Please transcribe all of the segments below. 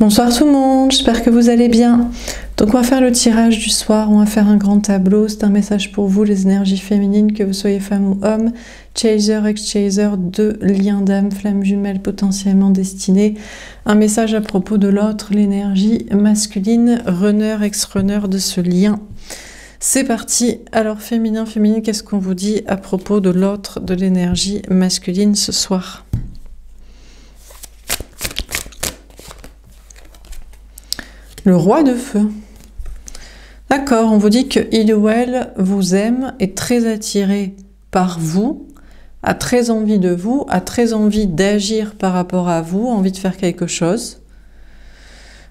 Bonsoir tout le monde, j'espère que vous allez bien. Donc on va faire le tirage du soir, on va faire un grand tableau. C'est un message pour vous, les énergies féminines, que vous soyez femme ou homme, chaser, ex-chaser, deux liens d'âme, flammes jumelles potentiellement destinées. Un message à propos de l'autre, l'énergie masculine, runner, ex-runner de ce lien. C'est parti. Alors féminin, féminine, qu'est-ce qu'on vous dit à propos de l'autre, de l'énergie masculine ce soir ? Le roi de feu. D'accord, on vous dit que il ou elle vous aime, est très attiré par vous, a très envie de vous, a très envie d'agir par rapport à vous, envie de faire quelque chose.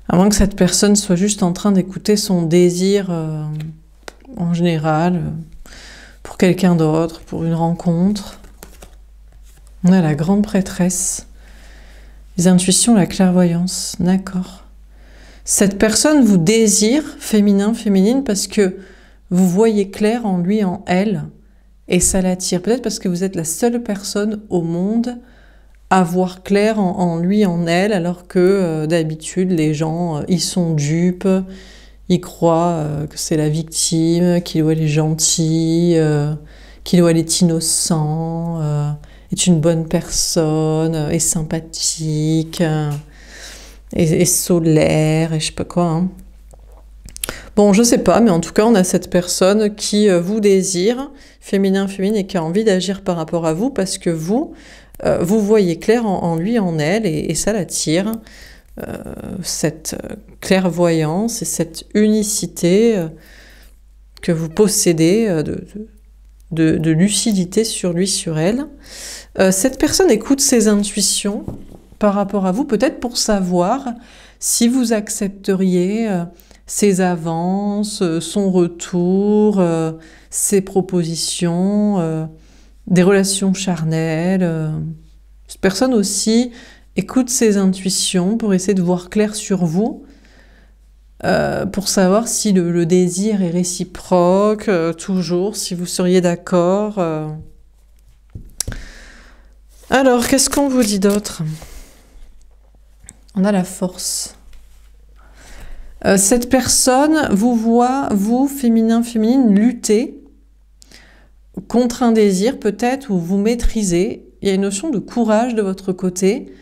À moins que cette personne soit juste en train d'écouter son désir en général, pour quelqu'un d'autre, pour une rencontre. On a la grande prêtresse, les intuitions, la clairvoyance, d'accord. Cette personne vous désire, féminin, féminine, parce que vous voyez clair en lui, en elle, et ça l'attire. Peut-être parce que vous êtes la seule personne au monde à voir clair en lui, en elle, alors que d'habitude, les gens, ils sont dupes, ils croient que c'est la victime, qu'il ou elle est gentil, qu'il ou elle est innocent, est une bonne personne, est sympathique, et solaire, et je sais pas quoi. Hein. Bon, je sais pas, mais en tout cas, on a cette personne qui vous désire, féminin, féminine, et qui a envie d'agir par rapport à vous, parce que vous, vous voyez clair en lui, en elle, et ça l'attire. Cette clairvoyance et cette unicité que vous possédez de lucidité sur lui, sur elle. Cette personne écoute ses intuitions par rapport à vous, peut-être pour savoir si vous accepteriez ses avances, son retour, ses propositions, des relations charnelles. Cette personne aussi écoute ses intuitions pour essayer de voir clair sur vous, pour savoir si le désir est réciproque, toujours, si vous seriez d'accord. Alors, qu'est-ce qu'on vous dit d'autre ? On a la force. Cette personne vous voit, vous, féminin, féminine, lutter contre un désir peut-être, ou vous maîtrisez. Il y a une notion de courage de votre côté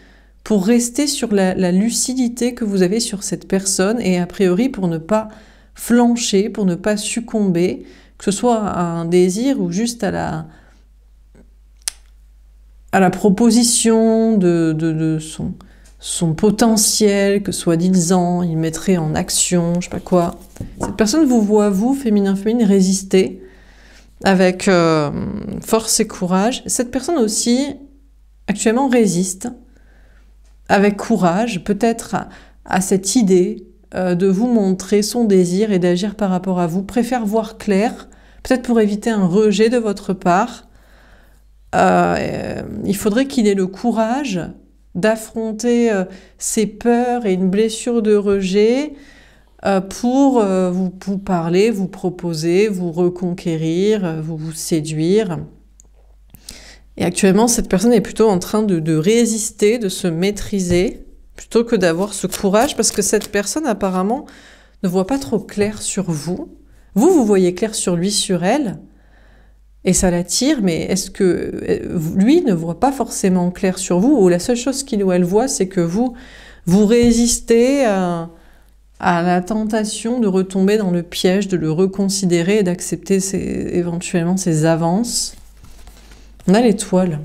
pour rester sur la lucidité que vous avez sur cette personne et a priori pour ne pas flancher, pour ne pas succomber, que ce soit à un désir ou juste à la proposition de son potentiel, que soi-disant il mettrait en action, je sais pas quoi. Cette personne vous voit, vous, féminin, féminine, résister avec force et courage. Cette personne aussi, actuellement, résiste avec courage, peut-être à cette idée de vous montrer son désir et d'agir par rapport à vous, préfère voir clair, peut-être pour éviter un rejet de votre part. Il faudrait qu'il ait le courage d'affronter ses peurs et une blessure de rejet pour vous parler, vous proposer, vous reconquérir, vous séduire. Et actuellement, cette personne est plutôt en train de résister, de se maîtriser, plutôt que d'avoir ce courage, parce que cette personne, apparemment, ne voit pas trop clair sur vous. Vous voyez clair sur lui, sur elle, et ça l'attire, mais est-ce que lui ne voit pas forcément clair sur vous, ou la seule chose qu'il ou elle voit, c'est que vous résistez à la tentation de retomber dans le piège, de le reconsidérer et d'accepter éventuellement ses avances. On a l'étoile.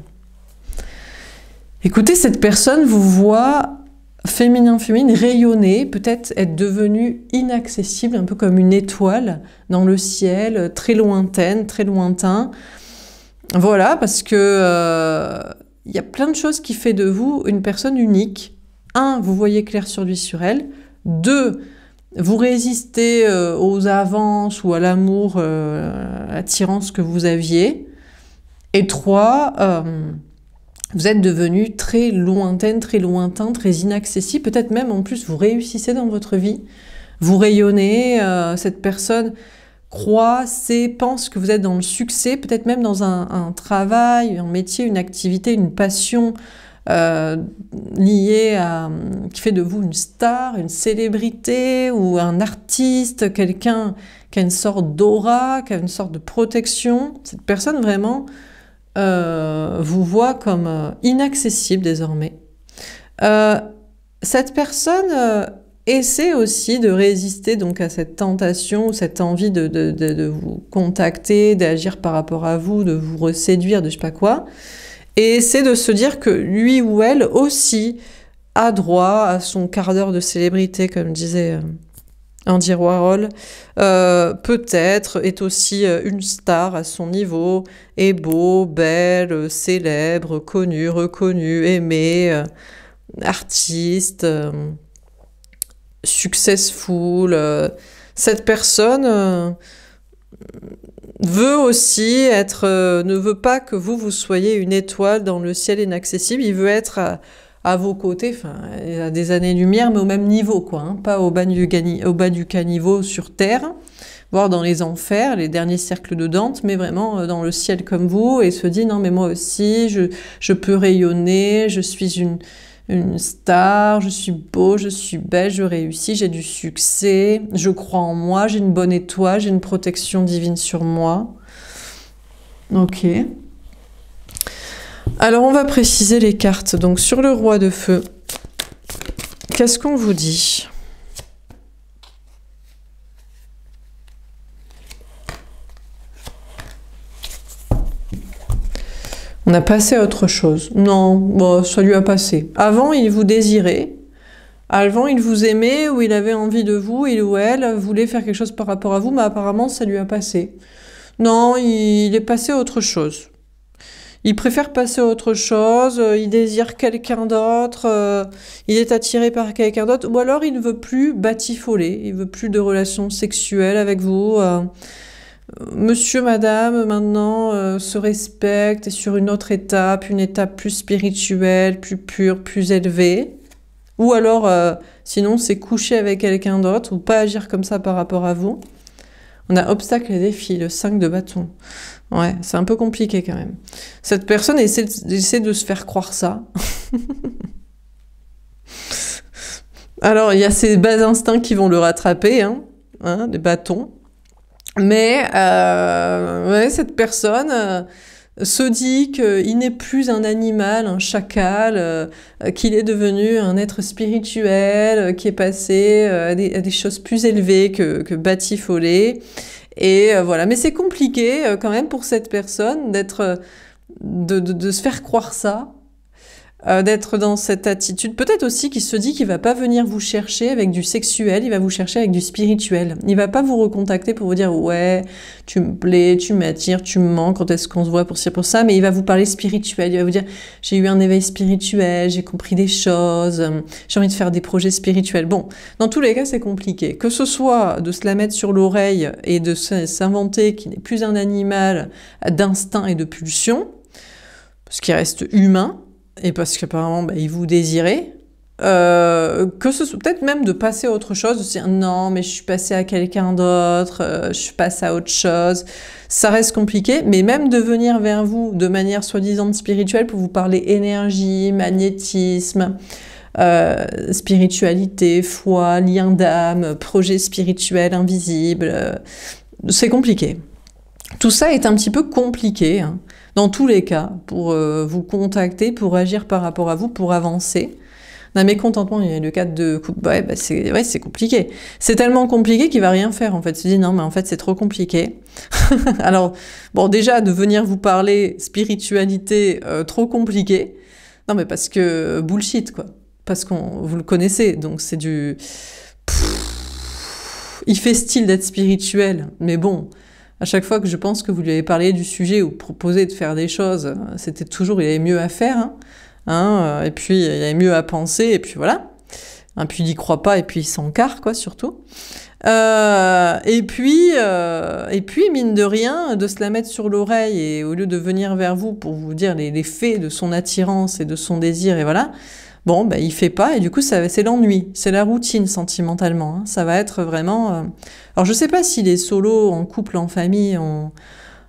Écoutez, cette personne vous voit, féminin, féminine, rayonner, peut-être être devenue inaccessible, un peu comme une étoile dans le ciel, très lointaine, très lointain. Voilà, parce que y a plein de choses qui fait de vous une personne unique. 1, vous voyez clair sur lui, sur elle. 2, vous résistez aux avances ou à l'amour, l'attirance que vous aviez. Et 3, vous êtes devenu très lointaine, très lointain, très inaccessible. Peut-être même, en plus, vous réussissez dans votre vie. Vous rayonnez, cette personne croit, sait, pense que vous êtes dans le succès, peut-être même dans un travail, un métier, une activité, une passion lié à... qui fait de vous une star, une célébrité ou un artiste, quelqu'un qui a une sorte d'aura, qui a une sorte de protection. Cette personne vraiment vous voit comme inaccessible désormais. Cette personne essaie aussi de résister donc à cette tentation, cette envie de vous contacter, d'agir par rapport à vous, de vous reséduire, de je sais pas quoi, et essaie de se dire que lui ou elle aussi a droit à son quart d'heure de célébrité, comme disait Andy Warhol, peut-être est aussi une star à son niveau, est beau, belle, célèbre, connu, reconnu, aimé, artiste, successful. Cette personne veut aussi être, ne veut pas que vous soyez une étoile dans le ciel inaccessible, il veut être à vos côtés, enfin, à des années-lumière, mais au même niveau, quoi, hein, pas au bas du caniveau sur Terre, voire dans les enfers, les derniers cercles de Dante, mais vraiment dans le ciel comme vous, et se dit, non, mais moi aussi, je peux rayonner, je suis une star, je suis beau, je suis belle, je réussis, j'ai du succès, je crois en moi, j'ai une bonne étoile, j'ai une protection divine sur moi. Ok. Alors on va préciser les cartes. Donc sur le roi de feu, qu'est-ce qu'on vous dit ? On a passé à autre chose. Non, bon, ça lui a passé. Avant, il vous désirait. Avant, il vous aimait ou il avait envie de vous, il ou elle voulait faire quelque chose par rapport à vous, mais apparemment, ça lui a passé. Non, il est passé à autre chose. Il préfère passer à autre chose, il désire quelqu'un d'autre, il est attiré par quelqu'un d'autre, ou alors il ne veut plus batifoler, il veut plus de relations sexuelles avec vous. Monsieur, madame, maintenant, se respecte, est sur une autre étape, une étape plus spirituelle, plus pure, plus élevée. Ou alors, sinon, c'est coucher avec quelqu'un d'autre, ou pas agir comme ça par rapport à vous. On a obstacle et défi, le 5 de bâton. Ouais, c'est un peu compliqué quand même. Cette personne essaie de se faire croire ça. Alors, il y a ces bas instincts qui vont le rattraper, hein, des bâtons. Mais ouais, cette personne se dit qu'il n'est plus un animal, un chacal, qu'il est devenu un être spirituel, qui est passé à des choses plus élevées que batifoler. Et voilà, mais c'est compliqué quand même pour cette personne de se faire croire ça. D'être dans cette attitude, peut-être aussi qu'il se dit qu'il va pas venir vous chercher avec du sexuel, il va vous chercher avec du spirituel. Il va pas vous recontacter pour vous dire ouais, tu me plais, tu m'attires, tu me manques, quand est-ce qu'on se voit pour ci pour ça, mais il va vous parler spirituel, il va vous dire j'ai eu un éveil spirituel, j'ai compris des choses, j'ai envie de faire des projets spirituels. Bon, dans tous les cas c'est compliqué, que ce soit de se la mettre sur l'oreille et de s'inventer qu'il n'est plus un animal d'instinct et de pulsion, parce qu'il reste humain, et parce qu'apparemment, il vous désirait, que ce soit peut-être même de passer à autre chose, de se dire non, mais je suis passé à quelqu'un d'autre, je suis passé à autre chose, ça reste compliqué, mais même de venir vers vous de manière soi-disant spirituelle pour vous parler énergie, magnétisme, spiritualité, foi, lien d'âme, projet spirituel invisible, c'est compliqué. Tout ça est un petit peu compliqué, hein, dans tous les cas, pour vous contacter, pour agir par rapport à vous, pour avancer. Un mécontentement, il y a le cadre de couple, c'est compliqué. C'est tellement compliqué qu'il va rien faire, en fait. Il se dit, non, mais en fait, c'est trop compliqué. Alors, bon, déjà, de venir vous parler spiritualité, trop compliqué. Non, mais parce que bullshit, quoi. Parce vous le connaissez, donc c'est du... Il fait style d'être spirituel, mais bon... À chaque fois que je pense que vous lui avez parlé du sujet ou proposé de faire des choses, c'était toujours il y avait mieux à faire, et puis il y avait mieux à penser, et puis voilà. Puis il n'y croit pas, et puis il s'encarre, quoi, surtout. Et puis, mine de rien, de se la mettre sur l'oreille, et au lieu de venir vers vous pour vous dire les faits de son attirance et de son désir, et voilà, bon, il fait pas, et du coup, c'est l'ennui, c'est la routine sentimentalement. Ça va être vraiment... Alors, je sais pas s'il est solo, en couple, en famille,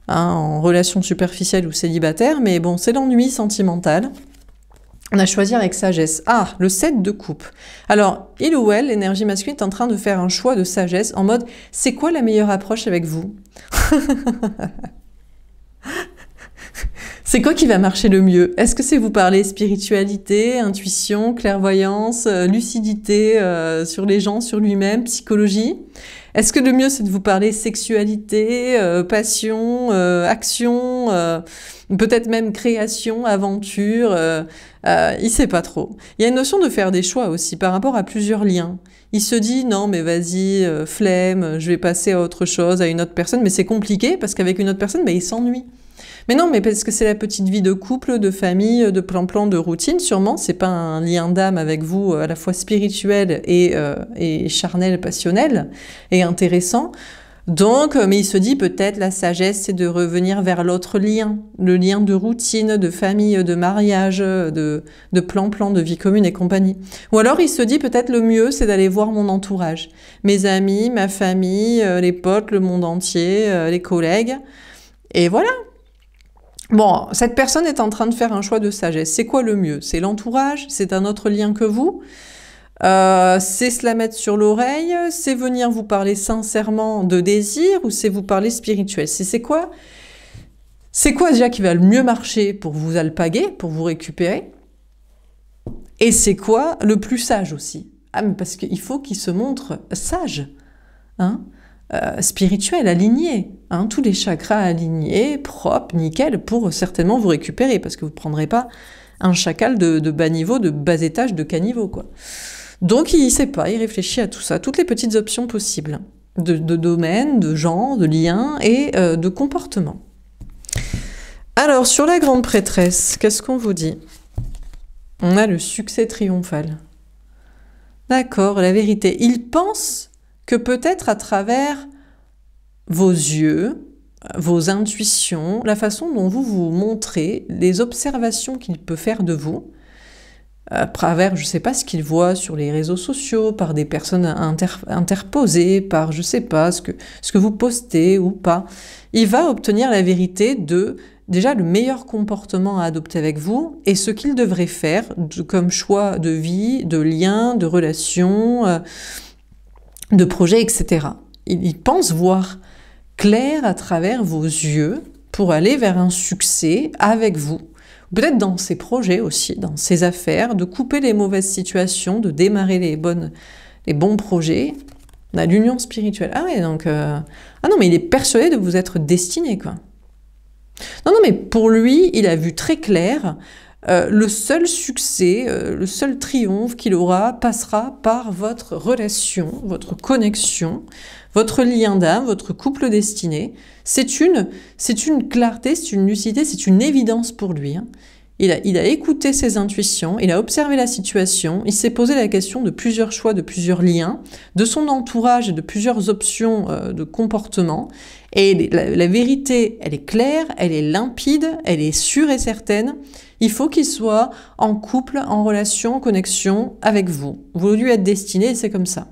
en relation superficielle ou célibataire, mais bon, c'est l'ennui sentimental. On a choisi avec sagesse. Ah, le 7 de coupe. Alors, il ou elle, l'énergie masculine, est en train de faire un choix de sagesse en mode, c'est quoi la meilleure approche avec vous? C'est quoi qui va marcher le mieux? Est-ce que c'est vous parler spiritualité, intuition, clairvoyance, lucidité sur les gens, sur lui-même, psychologie? Est-ce que le mieux c'est de vous parler sexualité, passion, action, peut-être même création, aventure, il sait pas trop. Il y a une notion de faire des choix aussi par rapport à plusieurs liens. Il se dit non mais vas-y, flemme, je vais passer à autre chose, à une autre personne, mais c'est compliqué parce qu'avec une autre personne, il s'ennuie. Mais non, mais parce que c'est la petite vie de couple, de famille, de plan-plan, de routine, sûrement, c'est pas un lien d'âme avec vous à la fois spirituel et charnel, passionnel, et intéressant. Donc, mais il se dit peut-être la sagesse, c'est de revenir vers l'autre lien, le lien de routine, de famille, de mariage, de plan-plan, de vie commune et compagnie. Ou alors il se dit peut-être le mieux, c'est d'aller voir mon entourage, mes amis, ma famille, les potes, le monde entier, les collègues, et voilà. Bon, cette personne est en train de faire un choix de sagesse. C'est quoi le mieux? C'est l'entourage? C'est un autre lien que vous? C'est se la mettre sur l'oreille? C'est venir vous parler sincèrement de désir? Ou c'est vous parler spirituel? C'est quoi? C'est quoi déjà qui va le mieux marcher pour vous alpaguer, pour vous récupérer? Et c'est quoi le plus sage aussi? Ah, mais parce qu'il faut qu'il se montre sage, hein? Spirituel, aligné, hein, tous les chakras alignés, propres, nickel, pour certainement vous récupérer, parce que vous ne prendrez pas un chacal de bas niveau, de bas étage, de caniveau, quoi. Donc il ne sait pas, il réfléchit à tout ça, toutes les petites options possibles, de domaines, de genres, de liens et de comportements. Alors, sur la grande prêtresse, qu'est-ce qu'on vous dit? On a le succès triomphal. D'accord, la vérité. Il pense que peut-être à travers vos yeux, vos intuitions, la façon dont vous vous montrez, les observations qu'il peut faire de vous, à travers, je ne sais pas, ce qu'il voit sur les réseaux sociaux, par des personnes interposées, par, je ne sais pas, ce que vous postez ou pas, il va obtenir la vérité de, déjà, le meilleur comportement à adopter avec vous et ce qu'il devrait faire comme choix de vie, de lien, de relation, de projets, etc. Il pense voir clair à travers vos yeux pour aller vers un succès avec vous. Peut-être dans ses projets aussi, dans ses affaires, de couper les mauvaises situations, de démarrer les bons projets. On a l'union spirituelle. Ah ouais, donc... Ah non, mais il est persuadé de vous être destiné, quoi. Non, mais pour lui, il a vu très clair... le seul succès, le seul triomphe qu'il aura passera par votre relation, votre connexion, votre lien d'âme, votre couple destiné. C'est une clarté, c'est une lucidité, c'est une évidence pour lui. Hein. Il a écouté ses intuitions, il a observé la situation, il s'est posé la question de plusieurs choix, de plusieurs liens, de son entourage et de plusieurs options de comportement. Et la vérité, elle est claire, elle est limpide, elle est sûre et certaine. Il faut qu'il soit en couple, en relation, en connexion avec vous. Vous lui êtes destiné et c'est comme ça.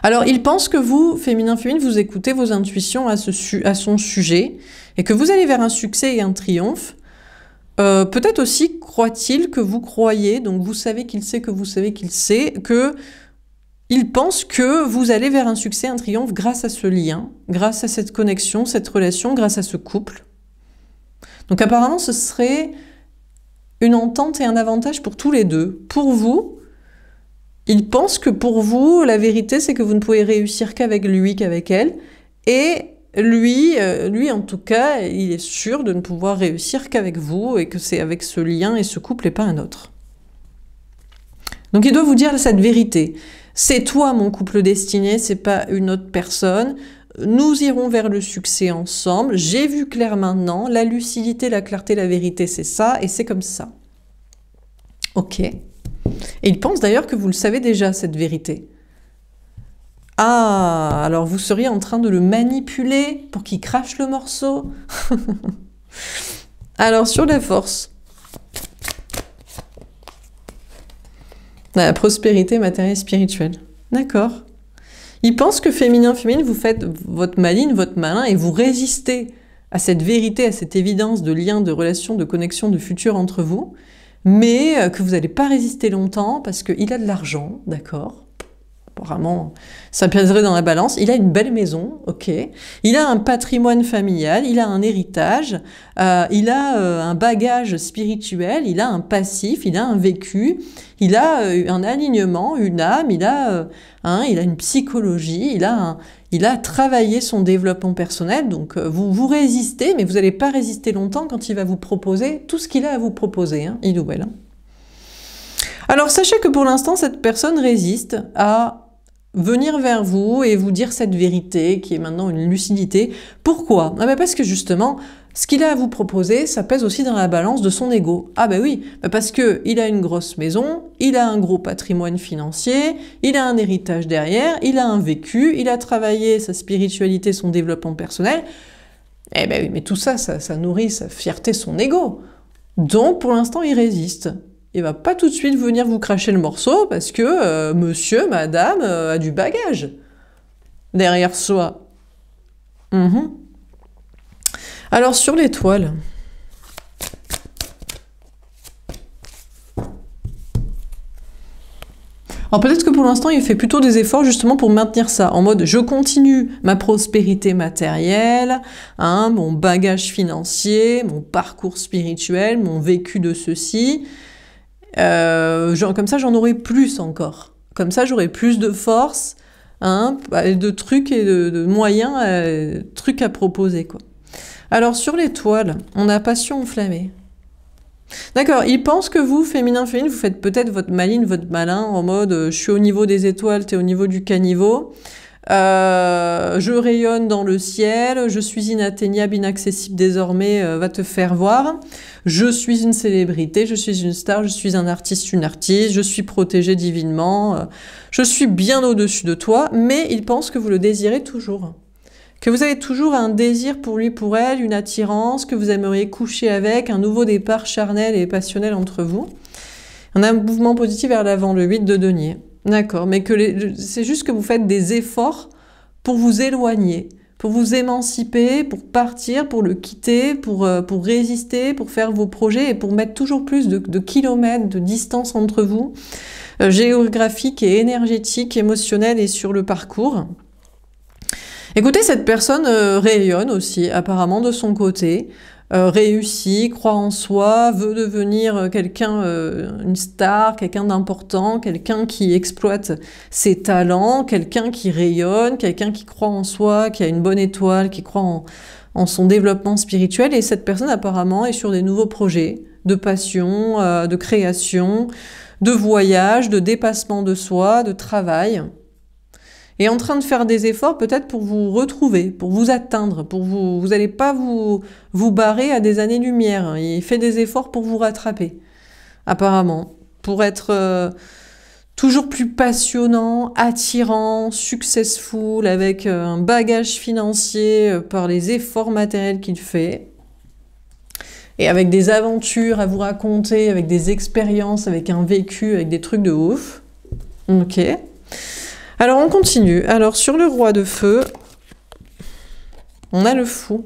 Alors, il pense que vous, féminin, vous écoutez vos intuitions à son sujet et que vous allez vers un succès et un triomphe. Peut-être aussi croit-il que vous croyez, donc vous savez qu'il sait que vous savez qu'il sait, que il pense que vous allez vers un succès, un triomphe grâce à ce lien, grâce à cette connexion, cette relation, grâce à ce couple. Donc apparemment, ce serait une entente et un avantage pour tous les deux. Pour vous, il pense que pour vous, la vérité, c'est que vous ne pouvez réussir qu'avec lui, qu'avec elle. Et lui, en tout cas, il est sûr de ne pouvoir réussir qu'avec vous et que c'est avec ce lien et ce couple et pas un autre. Donc il doit vous dire cette vérité. C'est toi mon couple destiné, c'est pas une autre personne. Nous irons vers le succès ensemble. J'ai vu clair maintenant. La lucidité, la clarté, la vérité, c'est ça et c'est comme ça. Ok. Et il pense d'ailleurs que vous le savez déjà, cette vérité. Ah, alors vous seriez en train de le manipuler pour qu'il crache le morceau. Alors, sur la force. La prospérité matérielle spirituelle. D'accord. Il pense que féminin, vous faites votre maline, votre malin, et vous résistez à cette vérité, à cette évidence de lien, de relation, de connexion, de futur entre vous. mais que vous n'allez pas résister longtemps parce qu'il a de l'argent, d'accord? Apparemment, ça pèserait dans la balance. Il a une belle maison, ok. Il a un patrimoine familial, il a un héritage, il a un bagage spirituel, il a un passif, il a un vécu, il a un alignement, une âme, il a une psychologie, il a travaillé son développement personnel. Donc vous résistez, mais vous n'allez pas résister longtemps quand il va vous proposer tout ce qu'il a à vous proposer, hein, il ou elle. Alors sachez que pour l'instant, cette personne résiste à venir vers vous et vous dire cette vérité qui est maintenant une lucidité. Pourquoi? Ah ben parce que justement, ce qu'il a à vous proposer, ça pèse aussi dans la balance de son ego. Ah ben oui, parce que il a une grosse maison, il a un gros patrimoine financier, il a un héritage derrière, il a un vécu, il a travaillé sa spiritualité, son développement personnel. Eh ben oui, mais tout ça, ça nourrit sa fierté, son ego. Donc pour l'instant, il résiste. Il va pas tout de suite venir vous cracher le morceau parce que monsieur, madame a du bagage derrière soi. Alors sur l'étoile. Alors peut-être que pour l'instant il fait plutôt des efforts justement pour maintenir ça, en mode je continue ma prospérité matérielle, hein, mon bagage financier, mon parcours spirituel, mon vécu de ceci. Comme ça, j'en aurai plus encore. Comme ça, j'aurai plus de force, hein, de trucs et de moyens, trucs à proposer, quoi. Alors, sur l'étoile, on a passion enflammée. D'accord, il pense que vous, féminin, vous faites peut-être votre maline, votre malin, en mode je suis au niveau des étoiles, t'es au niveau du caniveau. Je rayonne dans le ciel, je suis inatteignable, inaccessible désormais, va te faire voir. Je suis une célébrité, je suis une star, je suis un artiste, une artiste, je suis protégée divinement, je suis bien au-dessus de toi, mais il pense que vous le désirez toujours. Que vous avez toujours un désir pour lui, pour elle, une attirance, que vous aimeriez coucher avec, un nouveau départ charnel et passionnel entre vous. On a un mouvement positif vers l'avant, le 8 de denier. D'accord, mais c'est juste que vous faites des efforts pour vous éloigner, pour vous émanciper, pour partir, pour le quitter, pour résister, pour faire vos projets et pour mettre toujours plus de kilomètres, de distance entre vous, géographique et énergétique, émotionnelle et sur le parcours. Écoutez, cette personne rayonne aussi, apparemment de son côté, réussit, croit en soi, veut devenir quelqu'un, une star, quelqu'un d'important, quelqu'un qui exploite ses talents, quelqu'un qui rayonne, quelqu'un qui croit en soi, qui a une bonne étoile, qui croit en son développement spirituel. Et cette personne apparemment est sur des nouveaux projets de passion, de création, de voyage, de dépassement de soi, de travail. Et en train de faire des efforts peut-être pour vous retrouver, pour vous atteindre, pour vous n'allez pas vous barrer à des années-lumière. Il fait des efforts pour vous rattraper, apparemment, pour être toujours plus passionnant, attirant, successful, avec un bagage financier par les efforts matériels qu'il fait, et avec des aventures à vous raconter, avec des expériences, avec un vécu, avec des trucs de ouf. Ok. Alors on continue. Alors sur le roi de feu, on a le fou.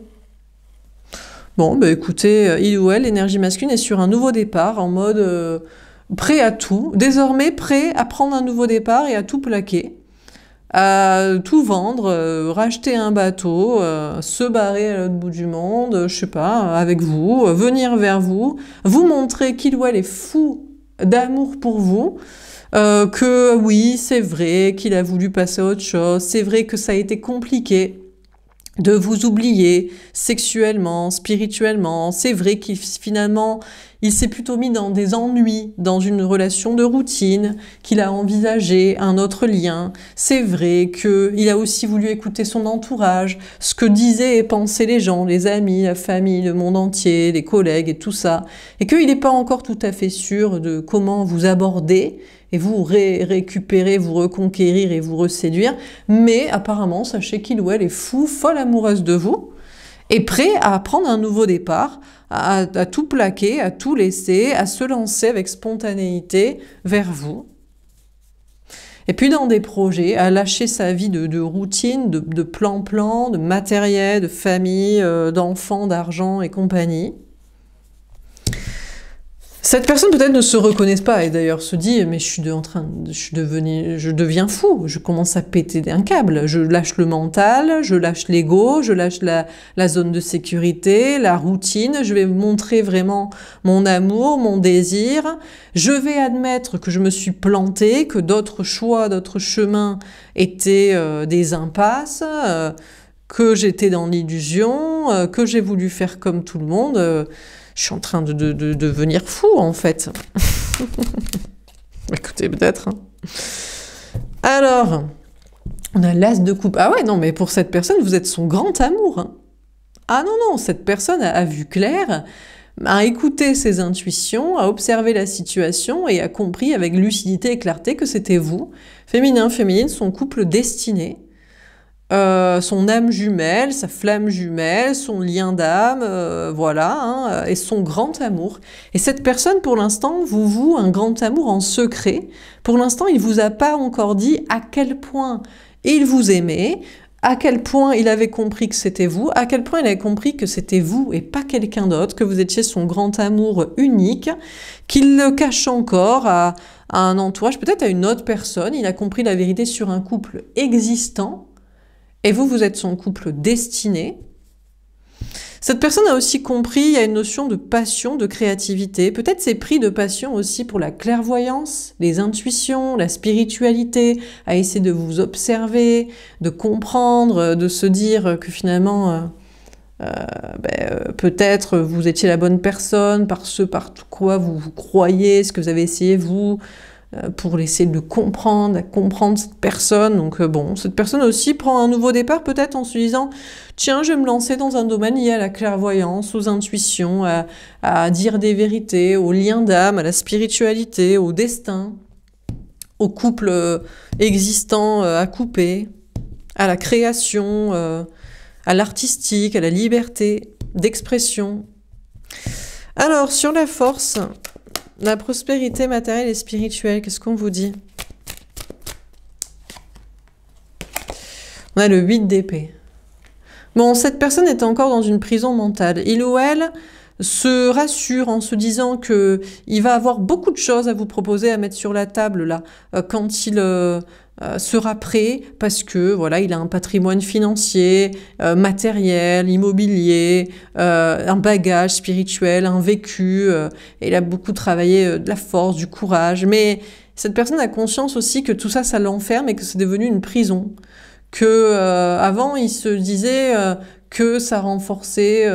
Bon, bah écoutez, il ou elle, l'énergie masculine, est sur un nouveau départ, en mode prêt à tout. Désormais prêt à prendre un nouveau départ et à tout plaquer. À tout vendre, racheter un bateau, se barrer à l'autre bout du monde, je sais pas, avec vous, venir vers vous, vous montrer qu'il ou elle est fou d'amour pour vous. Que oui, c'est vrai qu'il a voulu passer à autre chose, c'est vrai que ça a été compliqué de vous oublier sexuellement, spirituellement, c'est vrai qu'il finalement, il s'est plutôt mis dans des ennuis, dans une relation de routine, qu'il a envisagé un autre lien, c'est vrai qu'il a aussi voulu écouter son entourage, ce que disaient et pensaient les gens, les amis, la famille, le monde entier, les collègues et tout ça, et qu'il n'est pas encore tout à fait sûr de comment vous aborder, et vous récupérer, vous reconquérir et vous reséduire, mais apparemment, sachez qu'il ou elle est fou, folle amoureuse de vous, et prêt à prendre un nouveau départ, à tout plaquer, à tout laisser, à se lancer avec spontanéité vers vous. Et puis dans des projets, à lâcher sa vie de routine, de plan-plan, de matériel, de famille, d'enfants, d'argent et compagnie. Cette personne peut-être ne se reconnaît pas et d'ailleurs se dit mais je deviens fou, je commence à péter un câble, je lâche le mental, je lâche l'ego, je lâche la zone de sécurité, la routine, je vais montrer vraiment mon amour, mon désir, je vais admettre que je me suis plantée, que d'autres choix, d'autres chemins étaient des impasses, que j'étais dans l'illusion, que j'ai voulu faire comme tout le monde. Je suis en train de devenir fou, en fait. Écoutez, peut-être. Hein. Alors, on a l'as de coupe. Ah ouais, non, mais pour cette personne, vous êtes son grand amour. Hein. Ah non, non, cette personne a vu clair, a écouté ses intuitions, a observé la situation et a compris avec lucidité et clarté que c'était vous, féminin, féminine, son couple destiné. Son âme jumelle, sa flamme jumelle, son lien d'âme, voilà, hein, et son grand amour. Et cette personne, pour l'instant, vous voue un grand amour en secret. Pour l'instant, il vous a pas encore dit à quel point il vous aimait, à quel point il avait compris que c'était vous, à quel point il avait compris que c'était vous et pas quelqu'un d'autre, que vous étiez son grand amour unique, qu'il le cache encore à un entourage, peut-être à une autre personne. Il a compris la vérité sur un couple existant. Et vous, vous êtes son couple destiné. Cette personne a aussi compris, il y a une notion de passion, de créativité. Peut-être c'est pris de passion aussi pour la clairvoyance, les intuitions, la spiritualité, à essayer de vous observer, de comprendre, de se dire que finalement, peut-être vous étiez la bonne personne par quoi vous croyez, ce que vous avez essayé vous, pour essayer de comprendre, cette personne. Donc bon, cette personne aussi prend un nouveau départ peut-être en se disant « Tiens, je vais me lancer dans un domaine lié à la clairvoyance, aux intuitions, à dire des vérités, au lien d'âme, à la spiritualité, au destin, au couple existant à couper, à la création, à l'artistique, à la liberté d'expression. » Alors, sur la force... La prospérité matérielle et spirituelle, qu'est-ce qu'on vous dit? On a le 8 d'épée. Bon, cette personne est encore dans une prison mentale. Il ou elle se rassure en se disant que il va avoir beaucoup de choses à vous proposer, à mettre sur la table là, quand il sera prêt, parce que voilà, il a un patrimoine financier, matériel, immobilier, un bagage spirituel, un vécu, et il a beaucoup travaillé de la force, du courage, mais cette personne a conscience aussi que tout ça, ça l'enferme et que c'est devenu une prison, que avant il se disait que ça renforçait,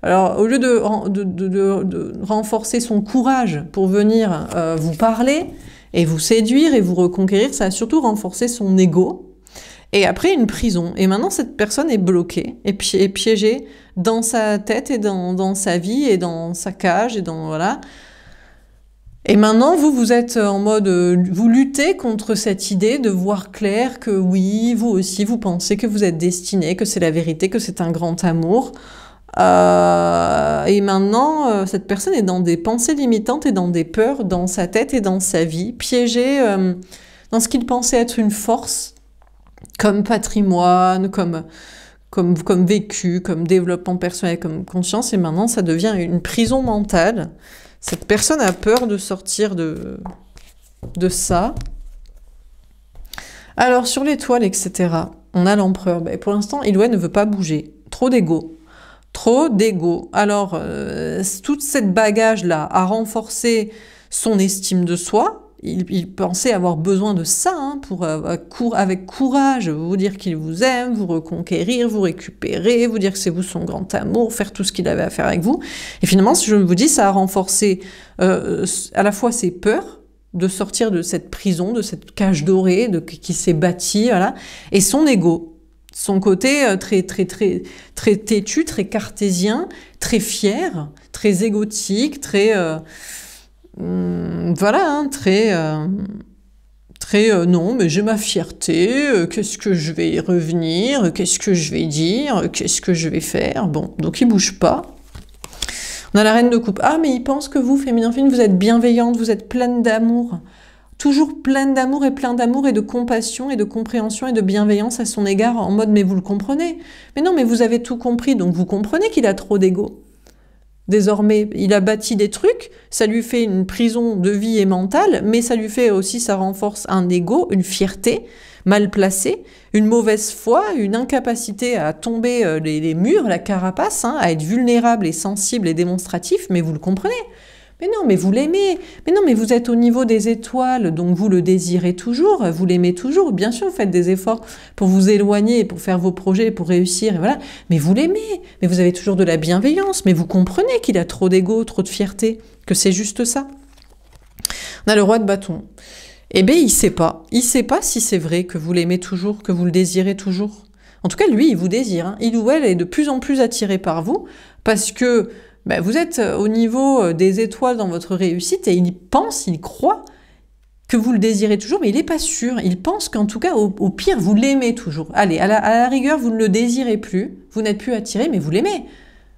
alors au lieu de renforcer son courage pour venir vous parler, et vous séduire et vous reconquérir, ça a surtout renforcé son ego. Et après, une prison. Et maintenant, cette personne est bloquée, et piégée dans sa tête et dans sa vie et dans sa cage et dans... Voilà. Et maintenant, vous êtes en mode... vous luttez contre cette idée de voir clair que oui, vous aussi, vous pensez que vous êtes destiné, que c'est la vérité, que c'est un grand amour. Et maintenant, cette personne est dans des pensées limitantes et dans des peurs dans sa tête et dans sa vie, piégée dans ce qu'il pensait être une force, comme patrimoine, comme vécu, comme développement personnel, comme conscience, et maintenant ça devient une prison mentale. Cette personne a peur de sortir de ça. Alors, sur l'étoile, etc., on a l'empereur. Ben, pour l'instant, il ne veut pas bouger. Trop d'ego. Trop d'ego. Alors, toute cette bagage-là a renforcé son estime de soi. Il pensait avoir besoin de ça hein, pour, avec courage, vous dire qu'il vous aime, vous reconquérir, vous récupérer, vous dire que c'est vous son grand amour, faire tout ce qu'il avait à faire avec vous. Et finalement, si je vous dis, ça a renforcé à la fois ses peurs de sortir de cette prison, de cette cage dorée qui s'est bâtie, voilà, et son ego. Son côté très têtu, très cartésien, très fier, très égotique, très... voilà, hein, non, mais j'ai ma fierté, qu'est-ce que je vais y revenir, qu'est-ce que je vais dire, qu'est-ce que je vais faire. Bon, donc il bouge pas. On a la reine de coupe. Ah, mais il pense que vous, féminin, vous êtes bienveillante, vous êtes pleine d'amour. Toujours pleine d'amour et plein d'amour et de compassion et de compréhension et de bienveillance à son égard, en mode « mais vous le comprenez ». Mais non, mais vous avez tout compris, donc vous comprenez qu'il a trop d'ego. Désormais, il a bâti des trucs, ça lui fait une prison de vie et mentale, mais ça lui fait aussi, ça renforce un ego, une fierté mal placée, une mauvaise foi, une incapacité à tomber les murs, la carapace, hein, à être vulnérable et sensible et démonstratif, mais vous le comprenez. Mais non, mais vous l'aimez. Mais non, mais vous êtes au niveau des étoiles, donc vous le désirez toujours, vous l'aimez toujours. Bien sûr, vous faites des efforts pour vous éloigner, pour faire vos projets, pour réussir, et voilà. Mais vous l'aimez. Mais vous avez toujours de la bienveillance. Mais vous comprenez qu'il a trop d'ego, trop de fierté, que c'est juste ça. On a le roi de bâton. Eh bien, il sait pas. Il sait pas si c'est vrai que vous l'aimez toujours, que vous le désirez toujours. En tout cas, lui, il vous désire. Hein. Il ou elle est de plus en plus attiré par vous parce que vous êtes au niveau des étoiles dans votre réussite et il pense, il croit que vous le désirez toujours, mais il n'est pas sûr. Il pense qu'en tout cas, au pire, vous l'aimez toujours. Allez, à la rigueur, vous ne le désirez plus, vous n'êtes plus attiré, mais vous l'aimez.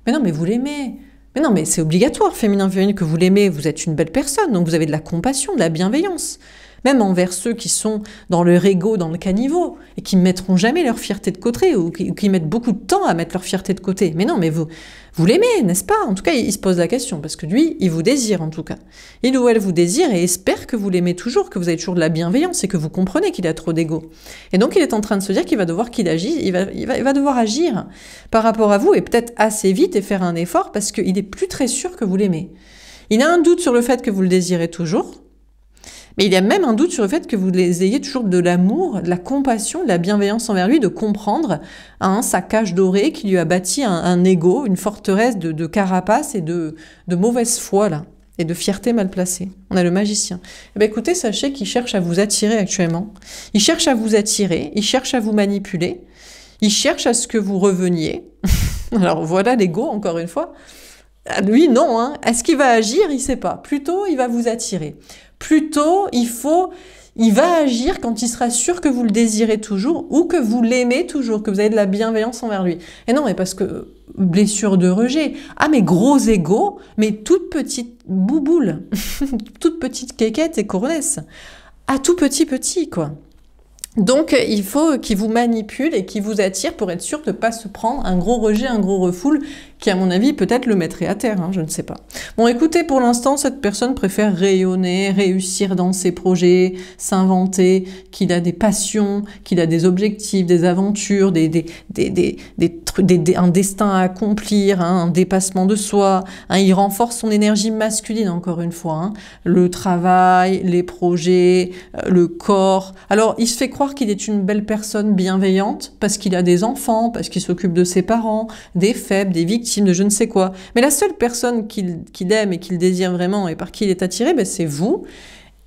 Mais non, mais vous l'aimez. Mais non, mais c'est obligatoire, féminin, que vous l'aimez, vous êtes une belle personne, donc vous avez de la compassion, de la bienveillance. Même envers ceux qui sont dans leur ego, dans le caniveau, et qui ne mettront jamais leur fierté de côté, ou qui mettent beaucoup de temps à mettre leur fierté de côté. Mais non, mais vous l'aimez, n'est-ce pas? En tout cas, il se pose la question, parce que lui, il vous désire en tout cas. Il ou elle vous désire et espère que vous l'aimez toujours, que vous avez toujours de la bienveillance et que vous comprenez qu'il a trop d'ego. Et donc, il est en train de se dire qu'il va devoir il va devoir agir par rapport à vous, et peut-être assez vite, et faire un effort, parce qu'il n'est plus très sûr que vous l'aimez. Il a un doute sur le fait que vous le désirez toujours, mais il y a même un doute sur le fait que vous ayez toujours de l'amour, de la compassion, de la bienveillance envers lui, de comprendre sa cage dorée qui lui a bâti un ego, une forteresse de carapace et de mauvaise foi, là, et de fierté mal placée. On a le magicien. Eh bien, écoutez, sachez qu'il cherche à vous attirer actuellement. Il cherche à vous attirer, il cherche à vous manipuler, il cherche à ce que vous reveniez. Alors voilà l'ego, encore une fois. Lui, non. Hein. Est-ce qu'il va agir? Il ne sait pas. Plutôt, il va vous attirer. Plutôt, il va agir quand il sera sûr que vous le désirez toujours ou que vous l'aimez toujours, que vous avez de la bienveillance envers lui. Et non, mais parce que blessure de rejet. Ah, mais gros égo, mais toute petite bouboule, toute petite quéquette et coronesse. Ah, tout petit, quoi. Donc, il faut qu'il vous manipule et qu'il vous attire pour être sûr de ne pas se prendre un gros rejet, un gros refoule, qui, à mon avis, peut-être le mettrait à terre, hein, je ne sais pas. Bon, écoutez, pour l'instant, cette personne préfère rayonner, réussir dans ses projets, s'inventer, qu'il a des passions, qu'il a des objectifs, des aventures, un destin à accomplir, hein, un dépassement de soi. Hein, il renforce son énergie masculine, encore une fois. Hein, le travail, les projets, le corps. Alors, il se fait croire qu'il est une belle personne bienveillante parce qu'il a des enfants, parce qu'il s'occupe de ses parents, des faibles, des victimes, de je ne sais quoi. Mais la seule personne qu'il aime et qu'il désire vraiment et par qui il est attiré, c'est vous.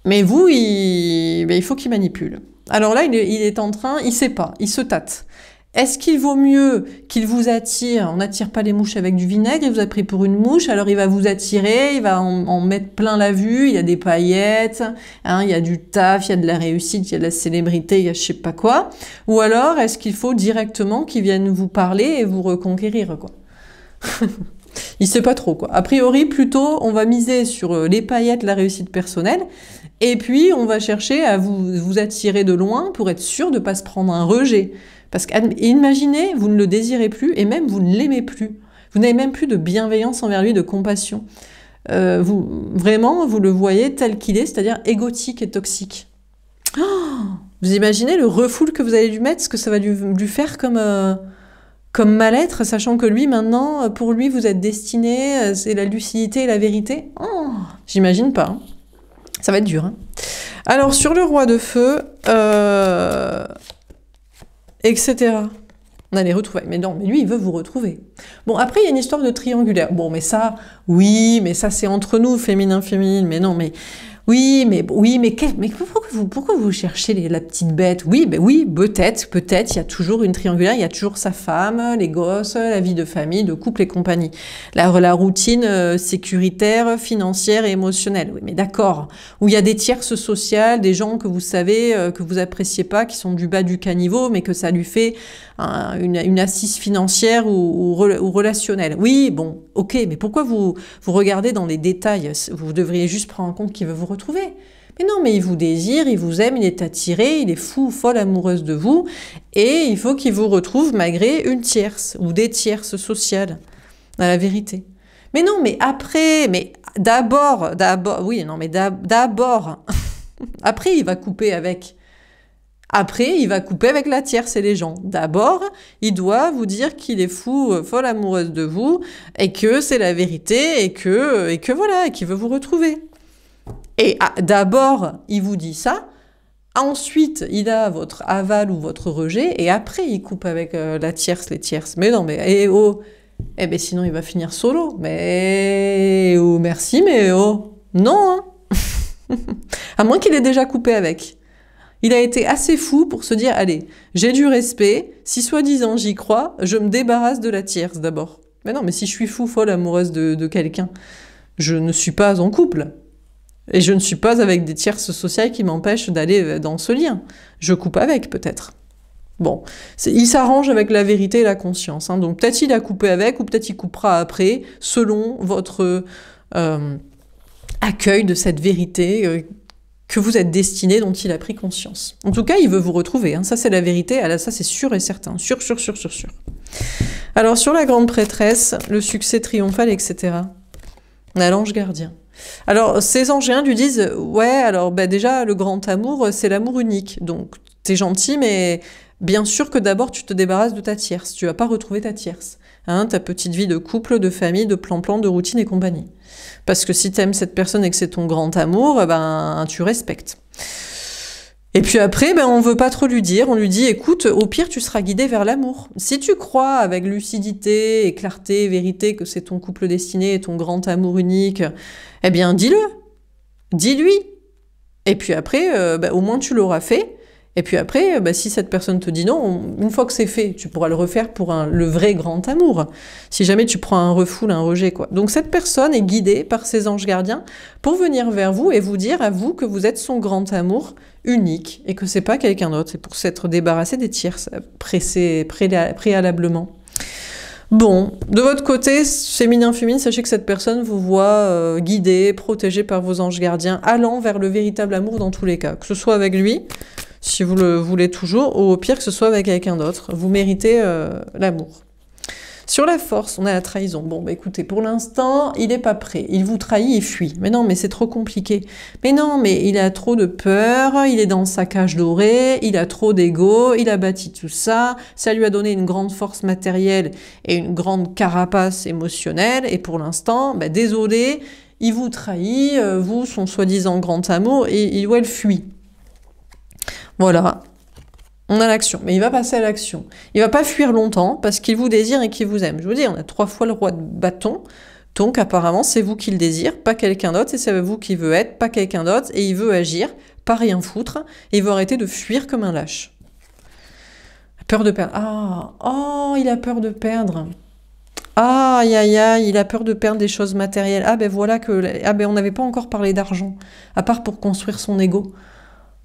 Mais vous, il faut qu'il manipule. Alors là, il est en train, il sait pas, il se tâte. Est-ce qu'il vaut mieux qu'il vous attire? On n'attire pas les mouches avec du vinaigre, il vous a pris pour une mouche, alors il va vous attirer, il va en mettre plein la vue, il y a des paillettes, hein, il y a du taf, il y a de la réussite, il y a de la célébrité, il y a je sais pas quoi. Ou alors, est-ce qu'il faut directement qu'il vienne vous parler et vous reconquérir, quoi? Il sait pas trop, quoi. A priori, plutôt, on va miser sur les paillettes, la réussite personnelle, et puis on va chercher à vous attirer de loin pour être sûr de pas se prendre un rejet. Parce qu'imaginez, vous ne le désirez plus, et même vous ne l'aimez plus. Vous n'avez même plus de bienveillance envers lui, de compassion. Vraiment, vous le voyez tel qu'il est, c'est-à-dire égotique et toxique. Oh, vous imaginez le refoule que vous allez lui mettre, ce que ça va lui faire comme mal-être, sachant que lui, maintenant, pour lui, vous êtes destiné, c'est la lucidité et la vérité. Oh, j'imagine pas. Hein. Ça va être dur. Hein. Alors, sur le roi de feu, etc. On a les retrouvailles. Mais non, mais lui, il veut vous retrouver. Bon, après, il y a une histoire de triangulaire. Bon, mais ça, oui, mais ça, c'est entre nous, féminin. Mais non, mais... Oui, mais pourquoi vous cherchez la petite bête? Oui, peut-être, il y a toujours une triangulaire, il y a toujours sa femme, les gosses, la vie de famille, de couple et compagnie. La routine sécuritaire, financière et émotionnelle. Oui, mais d'accord. Où il y a des tierces sociales, des gens que vous savez, que vous appréciez pas, qui sont du bas du caniveau, mais que ça lui fait une assise financière ou relationnelle. Oui, bon, ok, mais pourquoi vous regardez dans les détails? Vous devriez juste prendre en compte qu'il veut vous retrouver. Mais non, mais il vous désire, il vous aime, il est attiré, il est fou ou folle amoureuse de vous, et il faut qu'il vous retrouve malgré une tierce ou des tierces sociales, à la vérité. Mais non, mais après, mais d'abord, oui, non, mais d'abord, après, il va couper avec. Après, il va couper avec la tierce et les gens. D'abord, il doit vous dire qu'il est fou, folle amoureuse de vous, et que c'est la vérité, et que voilà, et qu'il veut vous retrouver. Et d'abord, il vous dit ça. Ensuite, il a votre aval ou votre rejet, et après, il coupe avec la tierce, les tierces. Mais non, mais eh ben sinon, il va finir solo. Mais oh, merci, mais oh, non, hein. À moins qu'il ait déjà coupé avec. Il a été assez fou pour se dire, allez, j'ai du respect, si soi-disant j'y crois, je me débarrasse de la tierce d'abord. Mais non, mais si je suis fou, folle, amoureuse de quelqu'un, je ne suis pas en couple. Et je ne suis pas avec des tierces sociales qui m'empêchent d'aller dans ce lien. Je coupe avec, peut-être. Bon, il s'arrange avec la vérité et la conscience. Hein. Donc peut-être il a coupé avec, ou peut-être il coupera après, selon votre accueil de cette vérité que vous êtes destiné, dont il a pris conscience. En tout cas, il veut vous retrouver. Hein. Ça, c'est la vérité. Ça, c'est sûr et certain. Sûr. Alors, sur la grande prêtresse, le succès triomphal, etc. On a l'ange gardien. Alors, ces anges lui disent, ouais, alors déjà, le grand amour, c'est l'amour unique. Donc, t'es gentil, mais bien sûr que d'abord, tu te débarrasses de ta tierce. Tu vas pas retrouver ta tierce. Hein, ta petite vie de couple, de famille, de plan-plan, de routine et compagnie. Parce que si t'aimes cette personne et que c'est ton grand amour, ben, tu respectes. Et puis après, ben, on veut pas trop lui dire. On lui dit, écoute, au pire, tu seras guidé vers l'amour. Si tu crois avec lucidité et clarté, vérité, que c'est ton couple destiné et ton grand amour unique, eh bien, dis-le. Dis-lui. Et puis après, ben, au moins tu l'auras fait. Et puis après, bah, si cette personne te dit non, une fois que c'est fait, tu pourras le refaire pour le vrai grand amour. Si jamais tu prends un refoul, un rejet, quoi. Donc cette personne est guidée par ses anges gardiens pour venir vers vous et vous dire à vous que vous êtes son grand amour unique et que c'est pas quelqu'un d'autre. C'est pour s'être débarrassé des tierces préalablement. Bon, de votre côté, féminin, sachez que cette personne vous voit guidée, protégée par vos anges gardiens, allant vers le véritable amour dans tous les cas. Que ce soit avec lui, si vous le voulez toujours, ou au pire que ce soit avec quelqu'un d'autre. Vous méritez l'amour. Sur la force, on a la trahison. Bon, bah écoutez, pour l'instant, il n'est pas prêt. Il vous trahit, il fuit. Mais non, mais c'est trop compliqué. Mais non, mais il a trop de peur, il est dans sa cage dorée, il a trop d'ego, il a bâti tout ça, ça lui a donné une grande force matérielle et une grande carapace émotionnelle, et pour l'instant, bah désolé, il vous trahit, vous, son soi-disant grand amour, et il ou elle fuit. Voilà, on a l'action, mais il va passer à l'action. Il va pas fuir longtemps parce qu'il vous désire et qu'il vous aime. Je vous dis, on a 3 fois le roi de bâton, donc apparemment c'est vous qui le désire, pas quelqu'un d'autre, et c'est vous qui veut être, pas quelqu'un d'autre, et il veut agir, pas rien foutre, et il veut arrêter de fuir comme un lâche. Peur de perdre. Oh, il a peur de perdre. Aïe, aïe, aïe, il a peur de perdre des choses matérielles. Ah ben voilà on n'avait pas encore parlé d'argent, à part pour construire son ego.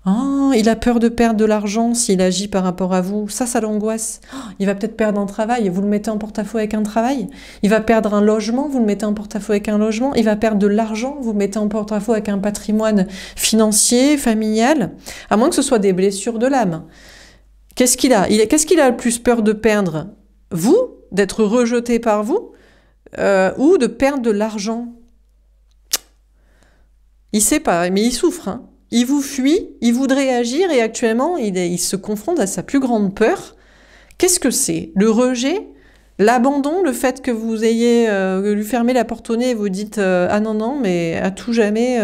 Oh, il a peur de perdre de l'argent s'il agit par rapport à vous. Ça l'angoisse. Oh, il va peut-être perdre un travail, vous le mettez en porte-à-faux avec un travail. Il va perdre un logement, vous le mettez en porte-à-faux avec un logement. Il va perdre de l'argent, vous le mettez en porte-à-faux avec un patrimoine financier, familial. À moins que ce soit des blessures de l'âme. Qu'est-ce qu'il a le plus peur de perdre? Vous, d'être rejeté par vous, ou de perdre de l'argent? Il sait pas, mais il souffre, hein. Il vous fuit, il voudrait agir et actuellement, il se confronte à sa plus grande peur. Qu'est-ce que c'est? Le rejet? L'abandon? Le fait que vous ayez lui fermé la porte au nez et vous dites ah non, mais à tout jamais,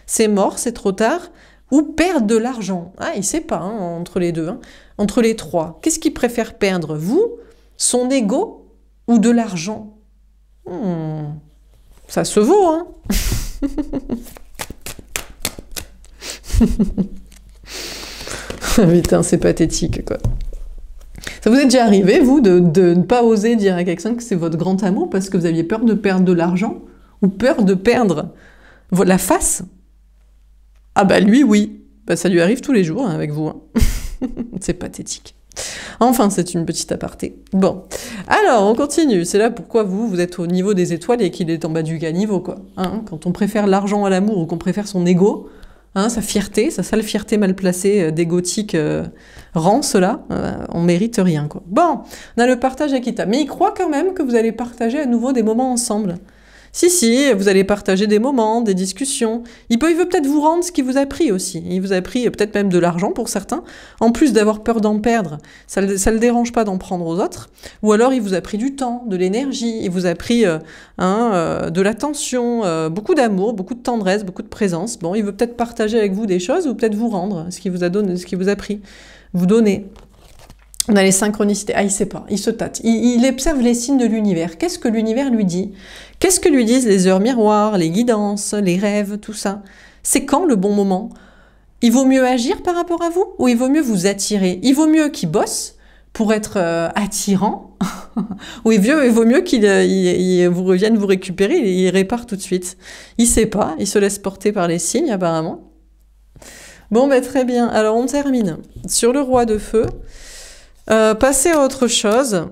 c'est mort, c'est trop tard. Ou perdre de l'argent? Ah, il sait pas, hein, entre les deux, hein, entre les trois. Qu'est-ce qu'il préfère perdre? Vous, son ego ou de l'argent? Ça se vaut, hein. Putain, c'est pathétique, quoi. Ça vous est déjà arrivé, vous, de ne pas oser dire à quelqu'un que c'est votre grand amour parce que vous aviez peur de perdre de l'argent? Ou peur de perdre la face? Ah bah lui, oui. Bah, ça lui arrive tous les jours, hein, avec vous. Hein. C'est pathétique. Enfin, c'est une petite aparté. Bon, alors, on continue. C'est là pourquoi vous êtes au niveau des étoiles et qu'il est en bas du caniveau, quoi. Hein, quand on préfère l'argent à l'amour ou qu'on préfère son ego... Hein, sa fierté, sa sale fierté mal placée d'égotique rance là, on mérite rien, quoi. Bon, on a le partage équitable, mais il croit quand même que vous allez partager à nouveau des moments ensemble. Si, si, vous allez partager des moments, des discussions. Il veut peut-être vous rendre ce qu'il vous a pris aussi. Il vous a pris peut-être même de l'argent pour certains. En plus d'avoir peur d'en perdre, ça le dérange pas d'en prendre aux autres. Ou alors il vous a pris du temps, de l'énergie, il vous a pris de l'attention, beaucoup d'amour, beaucoup de tendresse, beaucoup de présence. Bon, il veut peut-être partager avec vous des choses ou peut-être vous rendre ce qu'il vous a donné, ce qu'il vous a pris. Vous donner. On a les synchronicités. Ah, il sait pas, il se tâte. Il observe les signes de l'univers. Qu'est-ce que l'univers lui dit? Qu'est-ce que lui disent les heures miroirs, les guidances, les rêves, tout ça? C'est quand le bon moment? Il vaut mieux agir par rapport à vous ou il vaut mieux vous attirer? Il vaut mieux qu'il bosse pour être attirant ou il vaut mieux qu'il vous revienne vous récupérer, il répare tout de suite. Il sait pas, il se laisse porter par les signes apparemment. Bon, ben très bien. Alors on termine sur le roi de feu. Passez à autre chose.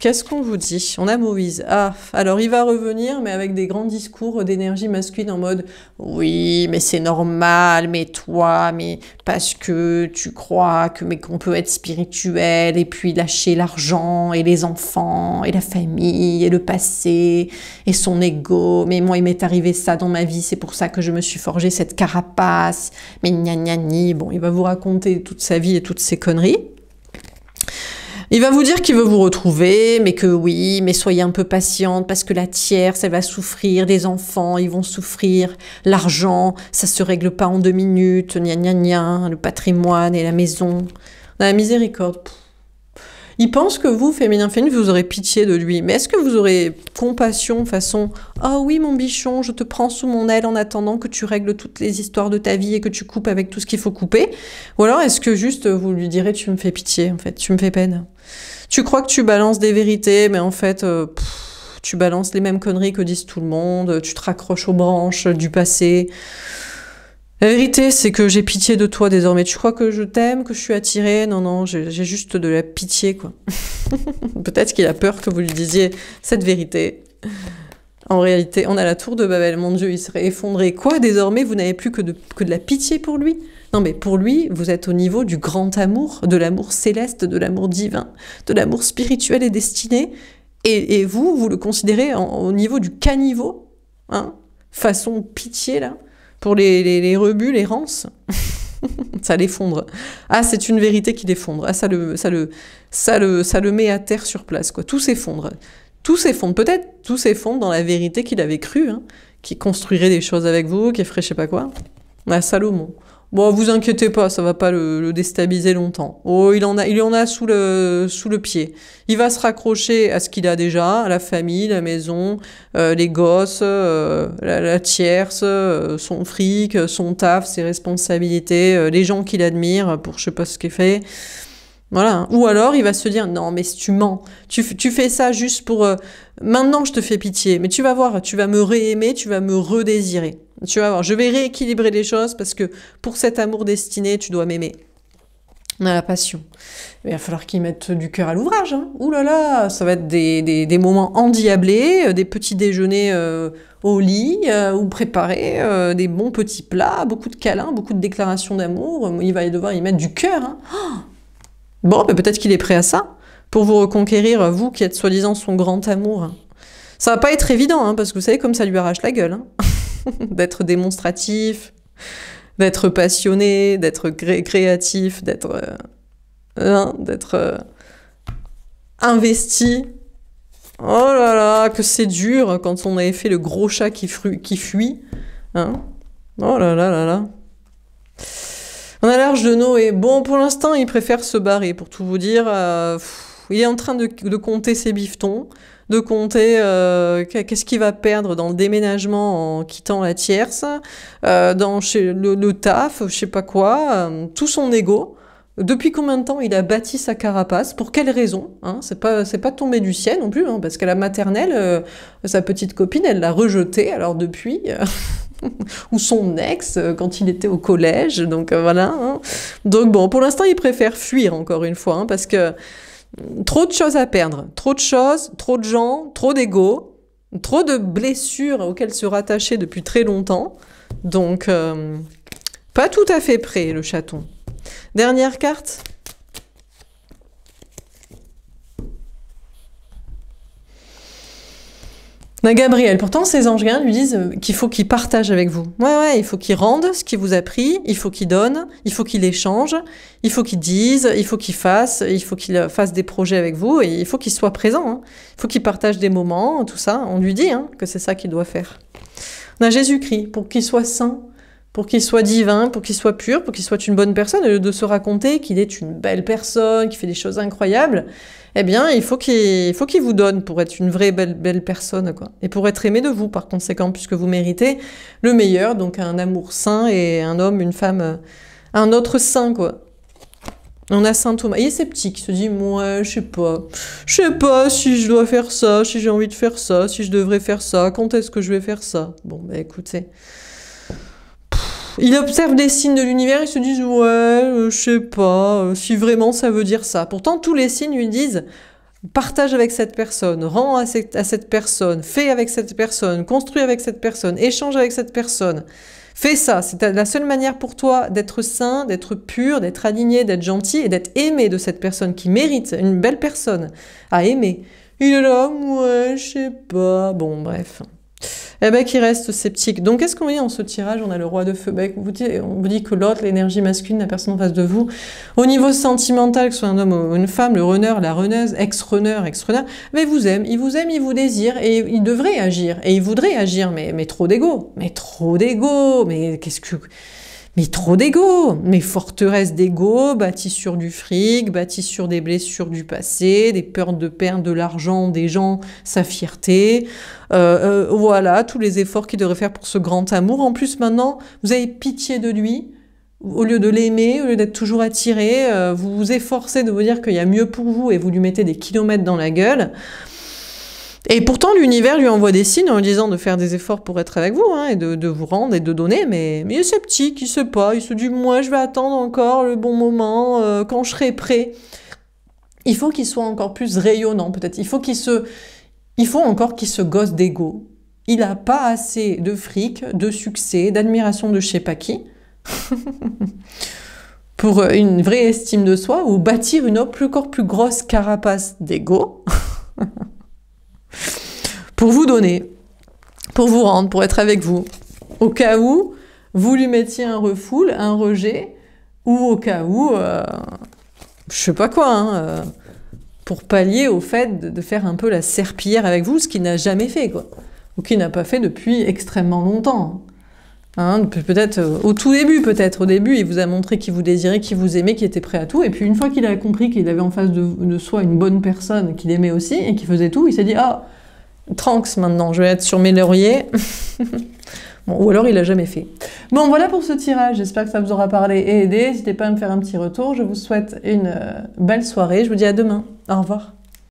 Qu'est-ce qu'on vous dit? On a Moïse. Ah, alors il va revenir, mais avec des grands discours d'énergie masculine en mode « Oui, mais c'est normal, mais toi, mais parce que tu crois que mais qu'on peut être spirituel et puis lâcher l'argent et les enfants et la famille et le passé et son ego. Mais moi, il m'est arrivé ça dans ma vie, c'est pour ça que je me suis forgé cette carapace. Mais gna gna gna. » Bon, il va vous raconter toute sa vie et toutes ses conneries. Il va vous dire qu'il veut vous retrouver, mais que oui, mais soyez un peu patiente parce que la tierce, elle va souffrir, les enfants, ils vont souffrir, l'argent, ça se règle pas en 2 minutes, gna gna gna, le patrimoine et la maison. On a la miséricorde. Il pense que vous, féminin, vous aurez pitié de lui. Mais est-ce que vous aurez compassion façon « Oh oui, mon bichon, je te prends sous mon aile en attendant que tu règles toutes les histoires de ta vie et que tu coupes avec tout ce qu'il faut couper ?» Ou alors est-ce que juste vous lui direz « Tu me fais pitié, en fait, tu me fais peine. Tu crois que tu balances des vérités, mais en fait, tu balances les mêmes conneries que disent tout le monde, tu te raccroches aux branches du passé. » La vérité, c'est que j'ai pitié de toi désormais. Tu crois que je t'aime, que je suis attirée? Non, non, j'ai juste de la pitié, quoi. Peut-être qu'il a peur que vous lui disiez cette vérité. En réalité, on a la tour de Babel. Mon Dieu, il serait effondré. Quoi, désormais, vous n'avez plus que de la pitié pour lui? Non, mais pour lui, vous êtes au niveau du grand amour, de l'amour céleste, de l'amour divin, de l'amour spirituel et destiné. Et vous le considérez au niveau du caniveau, hein, façon pitié, là. Pour les rebuts, les rances, ça l'effondre. Ah, c'est une vérité qui l'effondre. Ah, ça le met à terre sur place, quoi. Tout s'effondre. Tout s'effondre. Peut-être tout s'effondre dans la vérité qu'il avait cru, hein, qui construirait des choses avec vous, qui ferait je sais pas quoi. Ah, Salomon. Bon, vous inquiétez pas, ça va pas le déstabiliser longtemps. Oh, il en a sous le pied. Il va se raccrocher à ce qu'il a déjà, à la famille, la maison, les gosses, la tierce, son fric, son taf, ses responsabilités, les gens qu'il admire pour je sais pas ce qu'il fait. Voilà. Ou alors, il va se dire, non, mais si tu mens, tu fais ça juste pour... maintenant, je te fais pitié, mais tu vas voir, tu vas me réaimer, tu vas me redésirer. Tu vas voir, je vais rééquilibrer les choses parce que pour cet amour destiné, tu dois m'aimer. On a la passion. Il va falloir qu'il mette du cœur à l'ouvrage. Hein. Ouh là là, ça va être des moments endiablés, des petits déjeuners au lit, ou préparer des bons petits plats, beaucoup de câlins, beaucoup de déclarations d'amour. Il va devoir y mettre du cœur. Hein. Oh, bon, mais peut-être qu'il est prêt à ça, pour vous reconquérir, vous qui êtes soi-disant son grand amour. Ça va pas être évident, hein, parce que vous savez comme ça lui arrache la gueule. Hein. D'être démonstratif, d'être passionné, d'être créatif, d'être investi. Oh là là, que c'est dur quand on avait fait le gros chat qui fuit. Hein, oh là là là là. On a l'Arche de Noé. Bon, pour l'instant, il préfère se barrer, pour tout vous dire. Il est en train de compter ses bifetons, de compter qu'est-ce qu'il va perdre dans le déménagement en quittant la tierce, dans le taf, je sais pas quoi, tout son ego. Depuis combien de temps il a bâti sa carapace? Pour quelle raison, hein? C'est pas tombé du ciel non plus, hein, parce qu'à la maternelle, sa petite copine, elle l'a rejeté. Alors depuis... ou son ex quand il était au collège, donc voilà. Hein. Donc bon, pour l'instant, il préfère fuir encore une fois, hein, parce que trop de choses à perdre, trop de choses, trop de gens, trop d'ego, trop de blessures auxquelles se rattacher depuis très longtemps. Donc, pas tout à fait prêt, le chaton. Dernière carte. On a Gabriel. Pourtant, ses anges gardiens lui disent qu'il faut qu'il partage avec vous. Ouais, il faut qu'il rende ce qu'il vous a pris, il faut qu'il donne, il faut qu'il échange, il faut qu'il dise, il faut qu'il fasse des projets avec vous, et il faut qu'il soit présent. Hein. Il faut qu'il partage des moments, tout ça. On lui dit que c'est ça qu'il doit faire. On a Jésus-Christ, pour qu'il soit saint, pour qu'il soit divin, pour qu'il soit pur, pour qu'il soit une bonne personne, au lieu de se raconter qu'il est une belle personne, qu'il fait des choses incroyables, eh bien, il faut qu'il vous donne pour être une vraie belle personne, quoi. Et pour être aimé de vous, par conséquent, puisque vous méritez le meilleur, donc un amour saint et un homme, une femme, un autre saint, quoi. On a Saint Thomas. Il est sceptique, il se dit, moi, je sais pas si je dois faire ça, si j'ai envie de faire ça, si je devrais faire ça, quand est-ce que je vais faire ça? Bon, bah écoutez... Il observe des signes de l'univers, il se dit ouais, je sais pas si vraiment ça veut dire ça. Pourtant, tous les signes lui disent partage avec cette personne, rends à cette personne, fais avec cette personne, construis avec cette personne, échange avec cette personne. Fais ça, c'est la seule manière pour toi d'être sain, d'être pur, d'être aligné, d'être gentil et d'être aimé de cette personne qui mérite, une belle personne à aimer. Il est là, ouais, je sais pas. Bon, bref. Eh ben, qui reste sceptique. Donc, qu'est-ce qu'on dit en ce tirage? On a le roi de feu. Ben, on vous dit que l'autre, l'énergie masculine, la personne en face de vous, au niveau sentimental, que ce soit un homme ou une femme, le runner, la runneuse, ex-runner, mais il vous aime, il vous désire, et il devrait agir, et il voudrait agir, mais trop d'ego, mais trop d'ego, mais forteresse d'ego, bâtie sur du fric, bâtie sur des blessures du passé, des peurs de perdre de l'argent des gens, sa fierté, voilà, tous les efforts qu'il devrait faire pour ce grand amour. En plus, maintenant, vous avez pitié de lui, au lieu de l'aimer, au lieu d'être toujours attiré, vous vous efforcez de vous dire qu'il y a mieux pour vous et vous lui mettez des kilomètres dans la gueule. Et pourtant, l'univers lui envoie des signes en lui disant de faire des efforts pour être avec vous, et de vous rendre et de donner, mais il est sceptique, il sait pas, il se dit, moi, je vais attendre encore le bon moment, quand je serai prêt. Il faut qu'il soit encore plus rayonnant, peut-être. Il faut encore qu'il se gosse d'ego. Il n'a pas assez de fric, de succès, d'admiration de je sais pas qui, pour une vraie estime de soi, ou bâtir une encore plus grosse carapace d'ego, pour vous donner, pour vous rendre, pour être avec vous, au cas où vous lui mettiez un refoule, un rejet, ou au cas où, je sais pas quoi, pour pallier au fait de faire un peu la serpillière avec vous, ce qu'il n'a jamais fait, quoi, ou qu'il n'a pas fait depuis extrêmement longtemps. Peut-être au tout début, au début, il vous a montré qu'il vous désirait, qu'il vous aimait, qu'il était prêt à tout, et puis une fois qu'il a compris qu'il avait en face de soi une bonne personne qu'il aimait aussi, et qui faisait tout, il s'est dit, ah, tranks maintenant, je vais être sur mes lauriers. Bon, ou alors il l'a jamais fait. Bon, voilà pour ce tirage, j'espère que ça vous aura parlé et aidé. N'hésitez pas à me faire un petit retour, je vous souhaite une belle soirée, je vous dis à demain, au revoir.